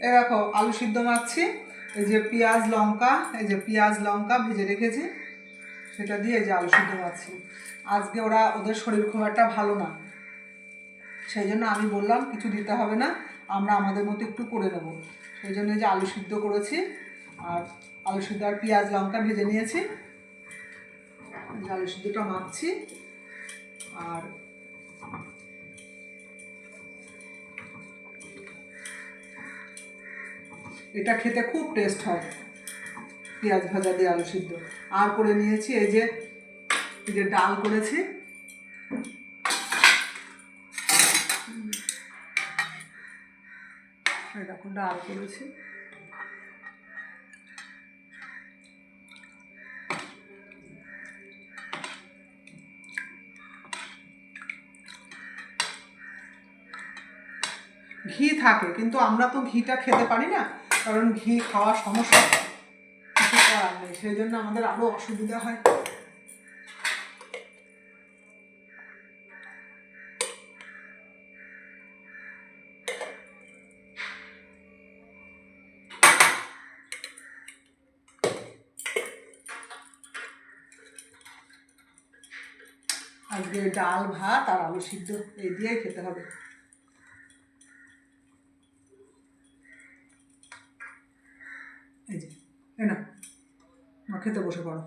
এই দেখো আলু সিদ্ধ মাখছি, এই যে পেঁয়াজ লঙ্কা ভেজে রেখেছি, সেটা দিয়ে এই যে আলু সিদ্ধ মাখছি। আজকে ওদের শরীর খুব একটা ভালো না, সেই জন্য আমি বললাম কিছু দিতে হবে না, আমরা আমাদের মতো একটু করে নেব। সেই জন্য যে আলু সিদ্ধ করেছি, আর আলু সিদ্ধ আর পেঁয়াজ লঙ্কা ভেজে নিয়েছি, আলু সিদ্ধটা মাখছি। আর এটা খেতে খুব টেস্ট হয়, পেঁয়াজ ভাজা দিয়ে আলু সিদ্ধ। আর করে নিয়েছি এই যে ডাল করেছি, এরকম ডাল করেছি। ঘি থাকে, কিন্তু আমরা তো ঘিটা খেতে পারি না, কারণ ঘি খাওয়ার সমস্যা, কিছু করার নেই, সেই জন্য আমাদের আরও অসুবিধা হয়। আজকে ডাল ভাত আর আলু সিদ্ধ এই দিয়েই খেতে হবে। এই যে না খেতে বসে পড়ো।